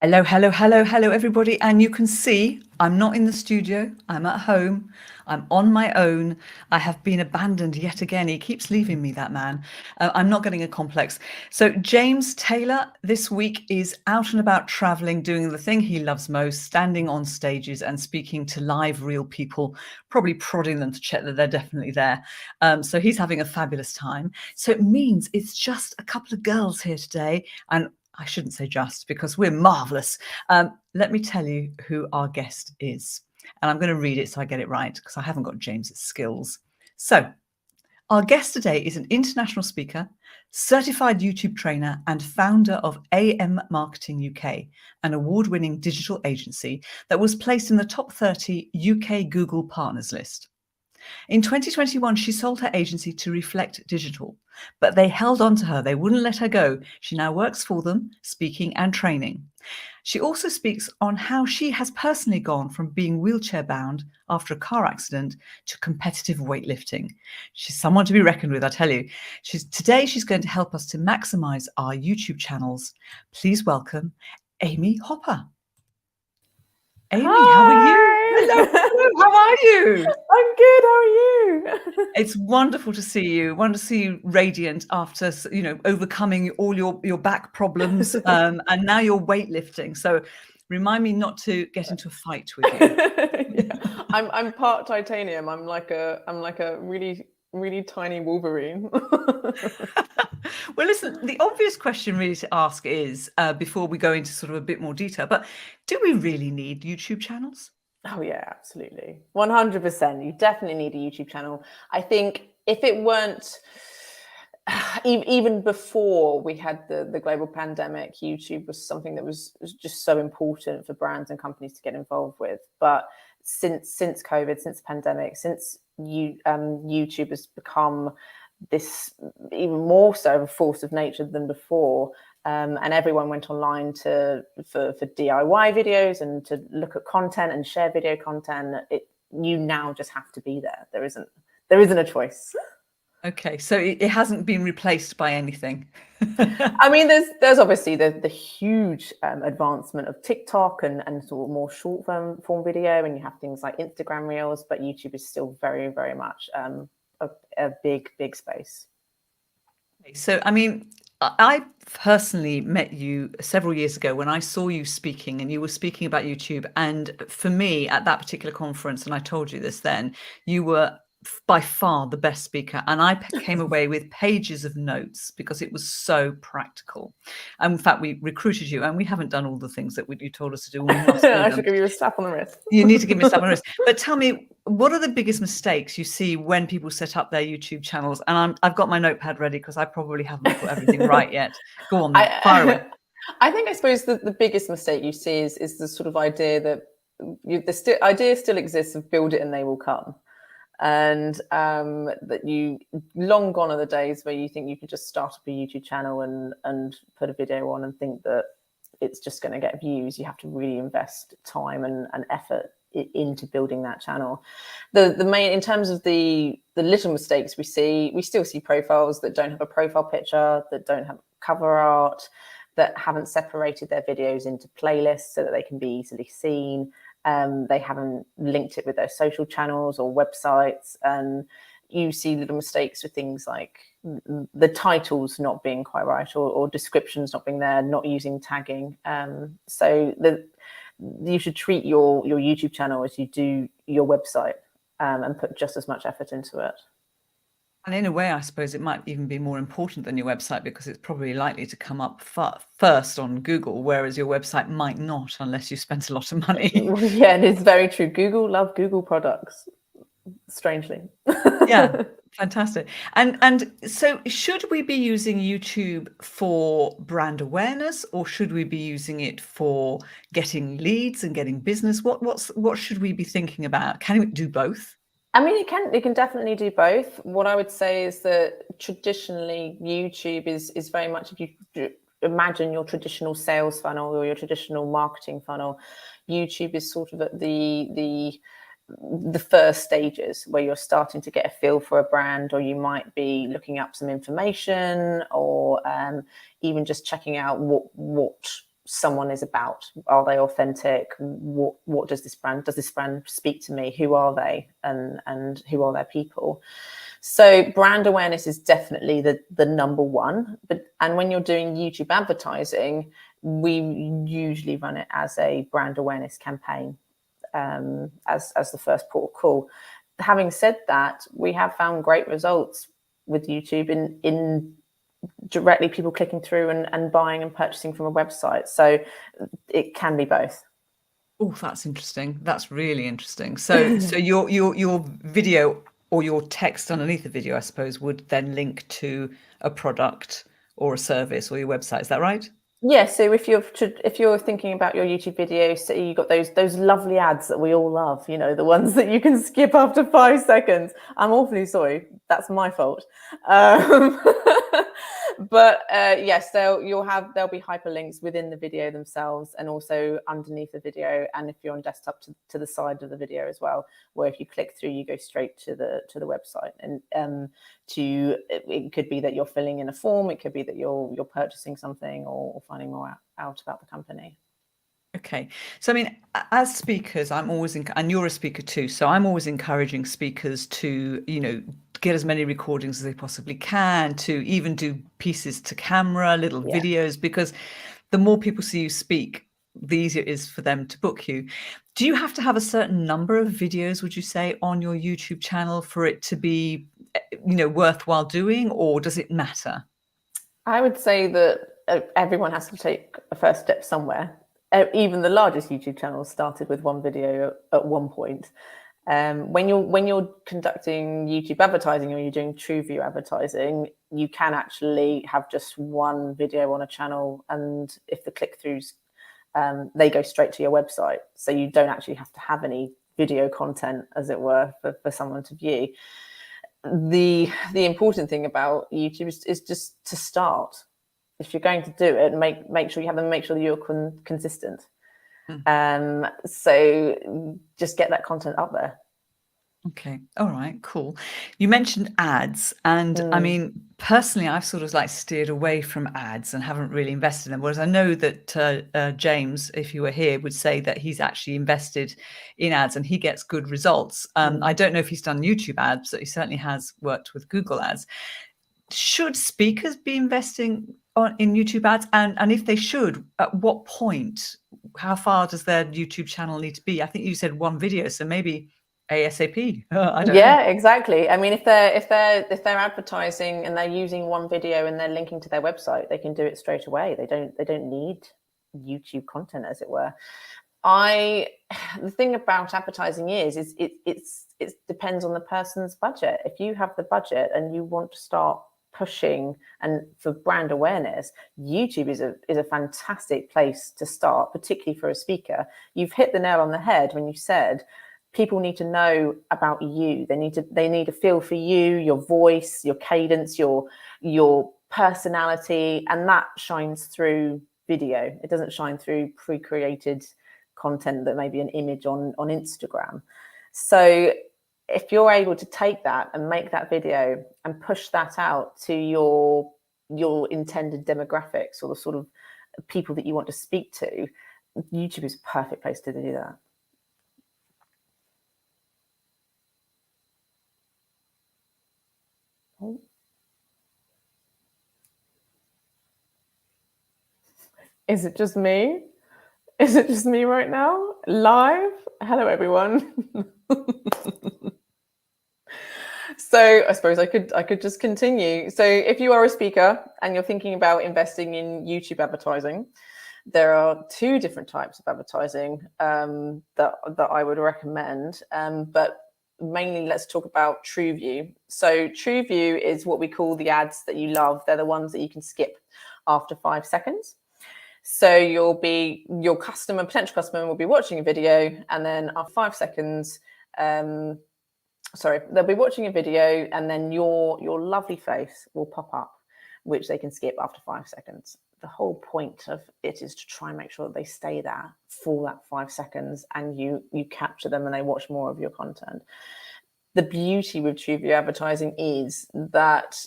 Hello, hello, hello, hello, everybody. And you can see I'm not in the studio. I'm at home. I'm on my own. I have been abandoned yet again. He keeps leaving me, that man. I'm not getting a complex. So James Taylor this week is out and about traveling, doing the thing he loves most, standing on stages and speaking to live, real people, probably prodding them to check that they're definitely there. So he's having a fabulous time. So it means it's just a couple of girls here today. And I shouldn't say just, because we're marvelous. Let me tell you who our guest is. And I'm going to read it so I get it right, because I haven't got James's skills. So our guest today is an international speaker, certified YouTube trainer, and founder of AM Marketing UK, an award-winning digital agency that was placed in the top 30 UK Google partners list. In 2021, she sold her agency to Reflect Digital, but they held on to her. They wouldn't let her go. She now works for them, speaking and training. She also speaks on how she has personally gone from being wheelchair bound after a car accident to competitive weightlifting. She's someone to be reckoned with, I tell you. Today, she's going to help us to maximize our YouTube channels. Please welcome Amy Hopper. Amy, Hi. how are you? Hello, how are you? I'm good. How are you? It's wonderful to see you. Wonderful to see you radiant after, overcoming all your back problems, and now you're weightlifting. So, remind me not to get into a fight with you. Yeah. I'm part titanium. I'm like a really tiny Wolverine. Well, listen, the obvious question really to ask is, before we go into sort of a bit more detail, but do we really need YouTube channels? Oh yeah, absolutely. 100%. You definitely need a YouTube channel. I think if it weren't, even before we had the global pandemic, YouTube was something that was just so important for brands and companies to get involved with. But since COVID, since the pandemic, since YouTube has become this even more so of a force of nature than before, and everyone went online for DIY videos and to look at content and share video content. You now just have to be there. There isn't a choice. Okay, so it hasn't been replaced by anything. I mean, there's obviously the huge advancement of TikTok and sort of more short form video, and you have things like Instagram Reels, but YouTube is still very, very much a big space. So, I mean, I personally met you several years ago when I saw you speaking, and you were speaking about YouTube. And for me, at that particular conference, and I told you this then, you were by far the best speaker. And I came away with pages of notes because it was so practical. And in fact, we recruited you, and we haven't done all the things that you told us to do. We must do I them. should give you a slap on the wrist. You need to give me a slap on the wrist. But tell me, what are the biggest mistakes you see when people set up their YouTube channels? And I've got my notepad ready because I probably haven't got everything right yet. Go on, then. Fire away. I suppose the biggest mistake you see is the sort of idea that the idea still exists of build it and they will come. And that you long gone are the days where you think you could just start up a YouTube channel and put a video on and think that it's just going to get views. You have to really invest time and effort into building that channel. The main, in terms of the little mistakes we still see profiles that don't have a profile picture, that don't have cover art, that haven't separated their videos into playlists so that they can be easily seen. They haven't linked it with their social channels or websites, and you see little mistakes with things like the titles not being quite right, or descriptions not being there, not using tagging. So you should treat your YouTube channel as you do your website, and put just as much effort into it. And in a way, I suppose it might even be more important than your website, because it's probably likely to come up first on Google, whereas your website might not unless you spent a lot of money. Yeah, it is very true. Google love Google products, strangely. Yeah, fantastic. And so should we be using YouTube for brand awareness, or should we be using it for getting leads and getting business? What should we be thinking about? Can we do both? I mean, it can definitely do both. What I would say is that traditionally YouTube is very much, if you imagine your traditional sales funnel or your traditional marketing funnel, YouTube is sort of at the first stages where you're starting to get a feel for a brand, or you might be looking up some information, or even just checking out what someone is about. Are they authentic? What does this brand speak to me? Who are they, and who are their people? So brand awareness is definitely the number one. And when you're doing YouTube advertising, we usually run it as a brand awareness campaign, as the first port of call. Having said that, we have found great results with YouTube in directly people clicking through and buying and purchasing from a website. So it can be both. Oh, that's interesting. That's really interesting. So your video or your text underneath the video, I suppose, would then link to a product or a service or your website. Is that right? Yeah, so if you're thinking about your YouTube videos, so you got those lovely ads that we all love, you know, the ones that you can skip after 5 seconds. I'm awfully sorry, that's my fault. But yes, there'll be hyperlinks within the video themselves, and also underneath the video, and if you're on desktop, to the side of the video as well, where if you click through, you go straight to the website. And it could be that you're filling in a form, it could be that you're purchasing something, or finding more out about the company. Okay. So, I mean, as speakers, I'm always, and you're a speaker too, so I'm always encouraging speakers to, get as many recordings as they possibly can, to even do pieces to camera, little videos, because the more people see you speak, the easier it is for them to book you. Do you have to have a certain number of videos, would you say, on your YouTube channel for it to be, worthwhile doing, or does it matter? I would say that everyone has to take a first step somewhere. Even the largest YouTube channels started with one video at one point. When you're conducting YouTube advertising, or you're doing TrueView advertising, you can actually have just one video on a channel, and if the click-throughs, they go straight to your website. So you don't actually have to have any video content, as it were, for someone to view. The important thing about YouTube is just to start. If you're going to do it, make sure you have them, make sure that you're consistent. So just get that content up there. Okay. All right, cool. You mentioned ads, and I mean, personally, I've sort of like steered away from ads and haven't really invested in them. Whereas I know that James, if you were here, would say that he's actually invested in ads and he gets good results. I don't know if he's done YouTube ads, but he certainly has worked with Google ads. Should speakers be investing in YouTube ads? And if they should, at what point? How far does their YouTube channel need to be? I think you said one video, so maybe ASAP. I don't know. Exactly. I mean, if they're advertising and they're using one video and they're linking to their website, they can do it straight away. They don't need YouTube content, as it were. The thing about advertising is it depends on the person's budget. If you have the budget and you want to start pushing and for brand awareness, YouTube is a fantastic place to start, particularly for a speaker. You've hit the nail on the head when you said people need to know about you. They need a feel for you, your voice, your cadence, your personality, and that shines through video. It doesn't shine through pre-created content that may be an image on Instagram. So if you're able to take that and make that video and push that out to your intended demographics, or the sort of people that you want to speak to, YouTube is a perfect place to do that. Is it just me? Is it just me right now? Live? Hello, everyone. So I suppose I could just continue. So if you are a speaker and you're thinking about investing in YouTube advertising, there are 2 different types of advertising that I would recommend. But mainly, let's talk about TrueView. So TrueView is what we call the ads that you love. They're the ones that you can skip after 5 seconds. So your potential customer will be watching a video, and then after 5 seconds, they'll be watching a video, and then your lovely face will pop up, which they can skip after 5 seconds. The whole point of it is to try and make sure that they stay there for that 5 seconds, and you capture them and they watch more of your content. The beauty with TrueView advertising is that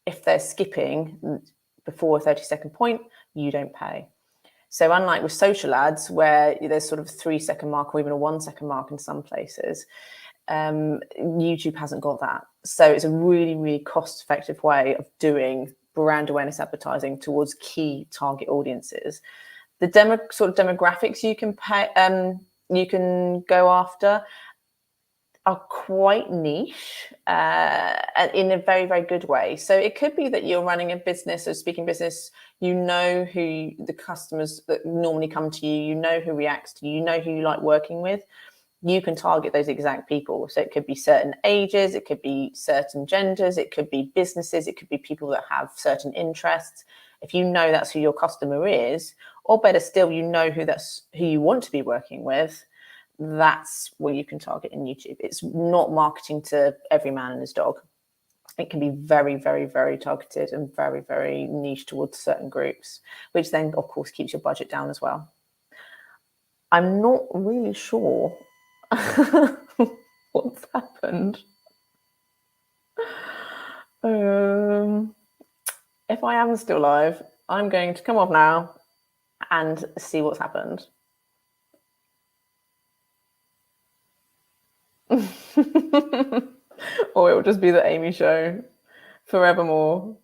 if they're skipping before a 30-second point, you don't pay. So unlike with social ads, where there's sort of a 3-second mark or even a 1-second mark in some places, YouTube hasn't got that. So it's a really, really cost-effective way of doing brand awareness advertising towards key target audiences. The sort of demographics you can go after are quite niche in a very, very good way. So it could be that you're running a business or speaking business, you know who the customers that normally come to you, you know who reacts to you, you know who you like working with. You can target those exact people. So it could be certain ages, it could be certain genders, it could be businesses, it could be people that have certain interests. If you know that's who your customer is, or better still, you know who you want to be working with, that's what you can target in YouTube. It's not marketing to every man and his dog. It can be very, very, very targeted and very, very niche towards certain groups, which then, of course, keeps your budget down as well. I'm not really sure what's happened. If I am still live, I'm going to come off now and see what's happened. Or it will just be the Amy show forevermore.